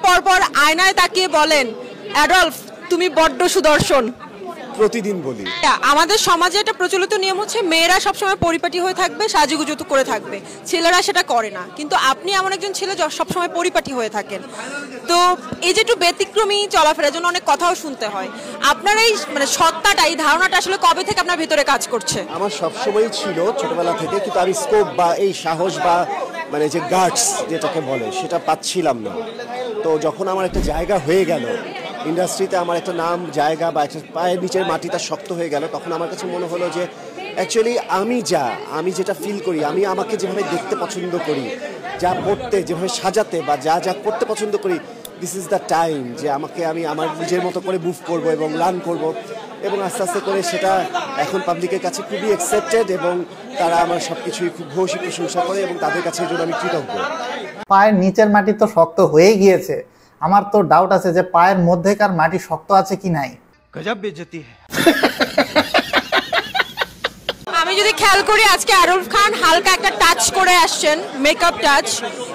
পর পর আয়নায় তাকিয়ে বলেন, অ্যাডলফ তুমি বড্ড সুদর্শন? প্রতিদিন বলি। আমাদের সমাজে একটা প্রচলিত নিয়ম হচ্ছে মেয়েরা সবসময় পরিপাটি হয়ে থাকবে, সাজুগুজু করে থাকবে, ছেলেরা সেটা করে না। কিন্তু আপনি এমন একজন ছেলে সবসময় পরিপাটি হয়ে থাকেন, তো এই যে একটু ব্যতিক্রমী চলাফেরার জন্য অনেক কথাও শুনতে হয়। আপনার এই মানে সত্তাটা, এই ধারণাটা আসলে কবে থেকে আপনার ভিতরে কাজ করছে? আমার সবসময়ই ছিল ছোটবেলা থেকে, কিন্তু আমি স্কোপ বা এই সাহস বা মানে যে গার্ডস যেটাকে বলে সেটা পাচ্ছিলাম না। তো যখন আমার একটা জায়গা হয়ে গেল ইন্ডাস্ট্রিতে, আমার একটা নাম জায়গা বা একটা পায়ের নিচের মাটিটা শক্ত হয়ে গেল, তখন আমার কাছে মনে হলো যে অ্যাকচুয়ালি আমি যেটা ফিল করি, আমি আমাকে যেভাবে দেখতে পছন্দ করি, যা পড়তে যেভাবে সাজাতে বা যা যা করতে পছন্দ করি, দিস ইজ দ্য টাইম যে আমি আমার নিজের মতো করে মুভ করব এবং রান করব। এবং আস্তে আস্তে করে সেটা এখন পাবলিকের কাছে খুবই অ্যাকসেপ্টেড এবং তারা আমার সব কিছুই খুব ভূয়সী প্রশংসা করে এবং তাদের কাছে এই জন্য আমি কৃতজ্ঞ। পায়ের নিচের মাটি তো শক্ত হয়ে গিয়েছে, আমার তো ডাউট আছে যে পায়ের মধ্যেকার মাটি শক্ত আছে কি নাই। গজব বেইজ্জতি। আমি যদি খেয়াল করি আজকে অ্যাডলফ খান হালকা একটা টাচ করে আসছেন, মেকআপ টাচ,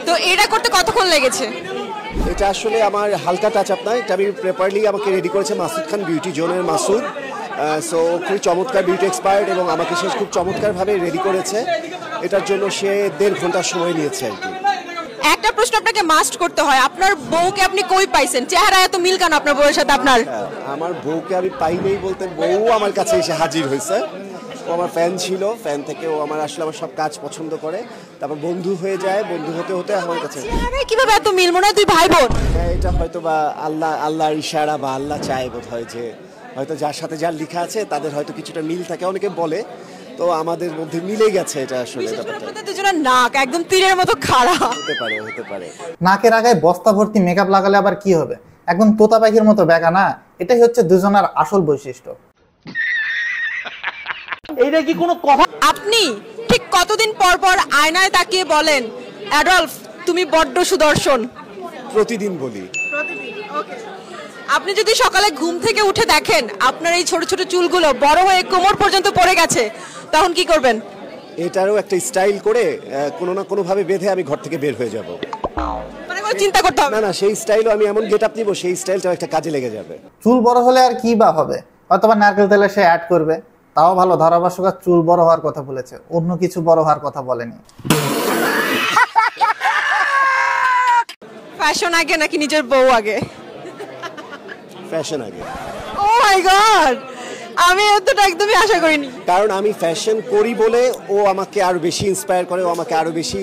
তো এটা করতে কতক্ষণ লেগেছে? এটা আসলে আমার হালকা টাচ আপ না, এটা আমি প্রপারলি আমাকে রেডি করেছে মাসুদ খান, বিউটি জোনের মাসুদ। সো খুবই চমৎকার বিউটি এক্সপার্ট এবং আমাকে সে খুব চমৎকারভাবে রেডি করেছে। এটার জন্য সে 1.5 ঘন্টা সময় নিয়েছে আর কি। একটা প্রশ্ন আপনাকে মাস্ট করতে হয়, আপনার বউকে আপনি কই পাইছেন? চেহারা এত মিল কেন আপনার বউয়ের সাথে আপনার? আমার বউকে আমি পাইনি বলতে, বউ আমার কাছে এসে হাজির হয়েছে। ও আমার ফ্যান ছিল, ফ্যান থেকে ও আমার আসলে আমার সব কাজ পছন্দ করে, তারপর বন্ধু হয়ে যায়, বন্ধু হতে হতে আমার কাছে। কিভাবে এত মিল? মনে হয় দুই ভাই বোন। হ্যাঁ, এটা হয়তো বা আল্লাহর ইশারা বা আল্লাহ চায় বোধ হয় যে হয়তো যার সাথে যার লেখা আছে তাদের হয়তো কিছুটা মিল থাকে, অনেকে বলে। তো আমাদের মধ্যে মিলে গেছে এটা আসলে ব্যাপারটা। দুজনের নাক একদম তীরের মতো খাড়া। হতে পারে। নাকের আগায় বস্তা ভর্তি মেকআপ লাগালে আবার কি হবে? একদম তোতা পাখির মতো বেঁকা না? এটাই হচ্ছে দুজনের আসল বৈশিষ্ট্য। এইটা কি কোনো কথা? আপনি ঠিক কতদিন পর পর আয়নায় তাকিয়ে বলেন, অ্যাডলফ তুমি বড্ড সুদর্শন? প্রতিদিন বলি। আপনি যদি সকালে ঘুম থেকে উঠে দেখেন আপনার এই ছোট ছোট চুলগুলো বড় হয়ে কোমর পর্যন্ত পড়ে গেছে, তখন কি করবেন? এটারও একটা স্টাইল করে কোনো না কোনো ভাবে বেঁধে আমি ঘর থেকে বের হয়ে যাব। মানে কোনো চিন্তা করতে হবে না, সেই স্টাইলও আমি এমন গেট আপ নিব, সেই স্টাইলটাও একটা কাজে লেগে যাবে। চুল বড় হলে আর কি বা হবে? অথবা নারকেল তেলে সে অ্যাড করবে, তাও ভালো। ধারাভাষ্যকার চুল বড় হওয়ার কথা বলেছে, অন্য কিছু বড় হওয়ার কথা বলেনি। ফ্যাশন আগে নাকি নিজের বউ আগে? ফ্যাশন আগে। ও মাই গড, আমি এতটা একদমই আশা করিনি। কারণ আমি ফ্যাশন করি বলে ও আমাকে আরো বেশি ইন্সপায়ার করে, ও আমাকে আরো বেশি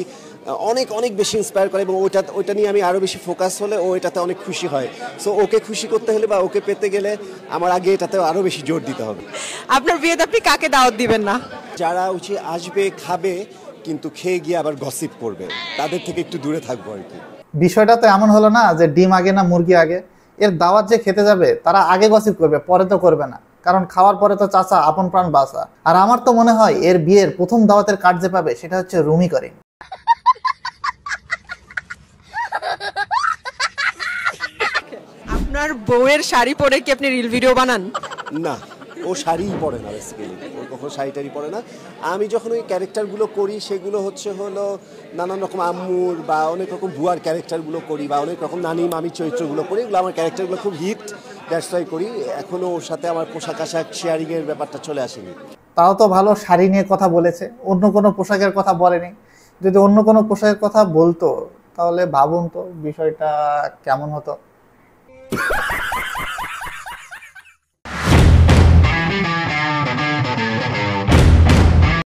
অনেক বেশি ইন্সপায়ার করে এবং ওইটা নিয়ে আমি আরো বেশি ফোকাস হলে ও এটাতে অনেক খুশি হয়। সো ওকে খুশি করতে হলে বা ওকে পেতে গেলে আমার আগে এটাতে আরো বেশি জোর দিতে হবে। আপনার বিয়েতে আপনি কাকে দাওয়াত দিবেন না? যারা আসবে খাবে কিন্তু খেয়ে গিয়ে আবার গসিপ করবে, তাদের থেকে একটু দূরে থাকবো আর কি। বিষয়টা তো এমন হলো না যে ডিম আগে না মুরগি আগে। এর দাওয়াত যে খেতে যাবে তারা আগে গসিপ করবে, পরে তো করবে না, কারণ খাওয়ার পরে তো চাচা আপন প্রাণ বাঁচা। আর আমার তো মনে হয় এর বিয়ের প্রথম দাওয়াতের কার্ড যে পাবে সেটা হচ্ছে রুমি করিম। আপনার বউয়ের শাড়ি পরে কি আপনি রিল ভিডিও বানান? না, ও শাড়িই পরে না, বেসিক্যালি ও কখনো শাড়িটারি পরে না। আমি যখন ওই ক্যারেক্টারগুলো করি সেগুলো হলো নানান রকম আম্মুর বা অনেক রকম বুয়ার ক্যারেক্টারগুলো করি বা অনেক রকম নানি মামির চরিত্রগুলো করি। এগুলো আমার ক্যারেক্টারগুলো খুব হিট, দ্যাটস ওয়াই করি। এখনও ওর সাথে আমার পোশাক আশাক শেয়ারিংয়ের ব্যাপারটা চলে আসেনি। তাও তো ভালো, শাড়ি নিয়ে কথা বলেছে, অন্য কোনো পোশাকের কথা বলেনি। যদি অন্য কোনো পোশাকের কথা বলতো তাহলে ভাবুন তো বিষয়টা কেমন হতো।